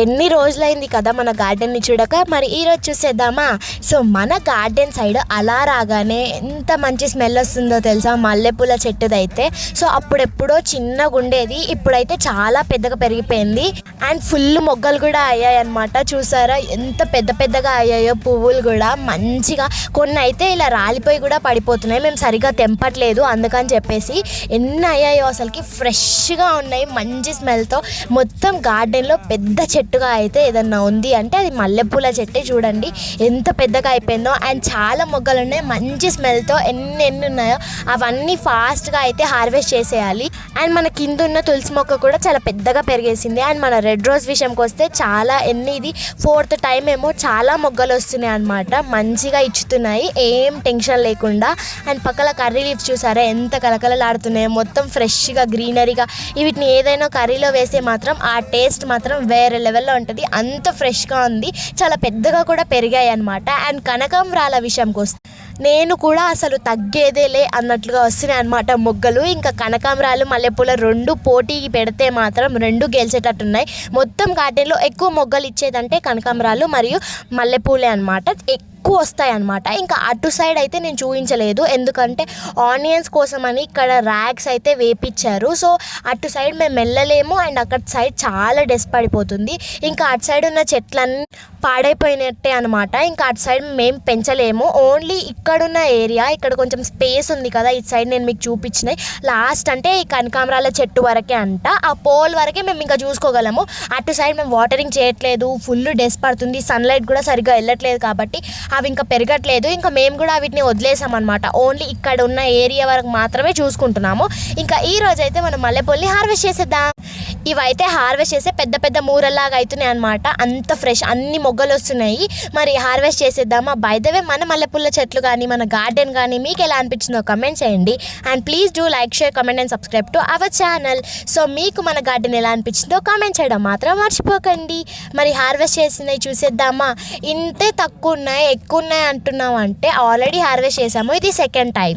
ఎన్ని రోజులైంది కదా మన గార్డెన్ని చూడక. మరి ఈరోజు చూసేద్దామా. సో మన గార్డెన్ సైడ్ అలా రాగానే ఎంత మంచి స్మెల్ వస్తుందో తెలుసా మల్లెపూల చెట్టుదైతే. సో అప్పుడెప్పుడో చిన్నగా ఉండేది, ఇప్పుడైతే చాలా పెద్దగా పెరిగిపోయింది అండ్ ఫుల్ మొగ్గలు కూడా అయ్యాయి అనమాట. చూసారా ఎంత పెద్ద పెద్దగా అయ్యాయో పువ్వులు కూడా మంచిగా. కొన్ని అయితే ఇలా రాలిపోయి కూడా పడిపోతున్నాయి, మేము సరిగా తెంపట్లేదు అందుకని చెప్పేసి. ఎన్ని అయ్యాయో అసలుకి, ఫ్రెష్గా ఉన్నాయి మంచి స్మెల్తో. మొత్తం గార్డెన్లో పెద్ద చెట్టుగా అయితే ఏదన్నా ఉంది అంటే అది మల్లెపూల చెట్టే. చూడండి ఎంత పెద్దగా అయిపోయిందో అండ్ చాలా మొగ్గలు ఉన్నాయి మంచి స్మెల్తో. ఎన్ని ఉన్నాయో అవన్నీ ఫాస్ట్గా అయితే హార్వెస్ట్ చేసేయాలి. అండ్ మన కింద ఉన్న తులసి మొక్క కూడా చాలా పెద్దగా పెరిగేసింది. అండ్ మన రెడ్ రోజ్ విషయంకి వస్తే చాలా ఇది 4th టైం ఏమో చాలా మొగ్గలు వస్తున్నాయి అనమాట, మంచిగా ఇచ్చుతున్నాయి ఏం టెన్షన్ లేకుండా. అండ్ పక్కల కర్రీ లీవ్స్ చూసారా ఎంత కలకలలాడుతున్నాయో, మొత్తం ఫ్రెష్గా గ్రీనరీగా. వీటిని ఏదైనా కర్రీలో వేస్తే మాత్రం ఆ టేస్ట్ మాత్రం వేరే లెవెల్లో ఉంటుంది, అంత ఫ్రెష్గా ఉంది. చాలా పెద్దగా కూడా పెరిగాయి అనమాట. అండ్ కనకాంబరాల విషయంకి వస్తే నేను కూడా అసలు తగ్గేదేలే అన్నట్లుగా వస్తున్నాయి అనమాట మొగ్గలు. ఇంకా కనకాంబరాలు మల్లెపూల రెండు పోటీకి పెడితే మాత్రం రెండు గెలిచేటట్టున్నాయి. మొత్తం గార్డెన్లో ఎక్కువ మొగ్గలు ఇచ్చేదంటే కనకాంబరాలు మరియు మల్లెపూలే అనమాట, ఎక్కువ వస్తాయి అనమాట. ఇంకా అటు సైడ్ అయితే నేను చూపించలేదు ఎందుకంటే ఆనియన్స్ కోసమని ఇక్కడ ర్యాక్స్ అయితే వేపించారు. సో అటు సైడ్ మేము వెళ్ళలేము అండ్ అక్కడ సైడ్ చాలా డస్ట్ పడిపోతుంది. ఇంకా అటు సైడ్ ఉన్న చెట్లన్నీ పాడైపోయినట్టే అనమాట. ఇంకా అటు సైడ్ మేము పెంచలేము, ఓన్లీ ఇక్కడున్న ఏరియా, ఇక్కడ కొంచెం స్పేస్ ఉంది కదా ఇటు సైడ్ నేను మీకు చూపించినాయి లాస్ట్ అంటే ఈ కనకాంబరాల చెట్టు వరకే అంట, ఆ పోల్ వరకే మేము ఇంకా చూసుకోగలము. అటు సైడ్ మేము వాటరింగ్ చేయట్లేదు, ఫుల్ డస్ట్ పడుతుంది, సన్లైట్ కూడా సరిగ్గా వెళ్ళట్లేదు కాబట్టి అవి ఇంకా పెరగట్లేదు. ఇంకా మేము కూడా వీటిని వదిలేసామన్నమాట, ఓన్లీ ఇక్కడ ఉన్న ఏరియా వరకు మాత్రమే చూసుకుంటున్నాము. ఇంకా ఈ రోజైతే మనం మల్లెపూలని హార్వెస్ట్ చేసేద్దాం. ఇవైతే హార్వెస్ట్ చేస్తే పెద్ద పెద్ద మూరల్లాగా అవుతున్నాయి అనమాట, అంత ఫ్రెష్ అన్ని మొగ్గలు వస్తున్నాయి. మరి హార్వెస్ట్ చేసేద్దామా. బై ద వే మన మల్లెపూల చెట్లు కానీ మన గార్డెన్ కానీ మీకు ఎలా అనిపించిందో కమెంట్ చేయండి. And please do like, share, comment and subscribe to our channel. So మీకు మన గార్డెన్ ఎలా అనిపించిందో కామెంట్ చేయడం మాత్రం మర్చిపోకండి. మరి హార్వెస్ట్ చేసినవి చూసేద్దామా. ఇంతే తక్కువ ఉన్నాయి ఎక్కువ ఉన్నాయి అంటున్నాం అంటే ఆల్రెడీ హార్వెస్ట్ చేసాము, ఇది సెకండ్ టైం.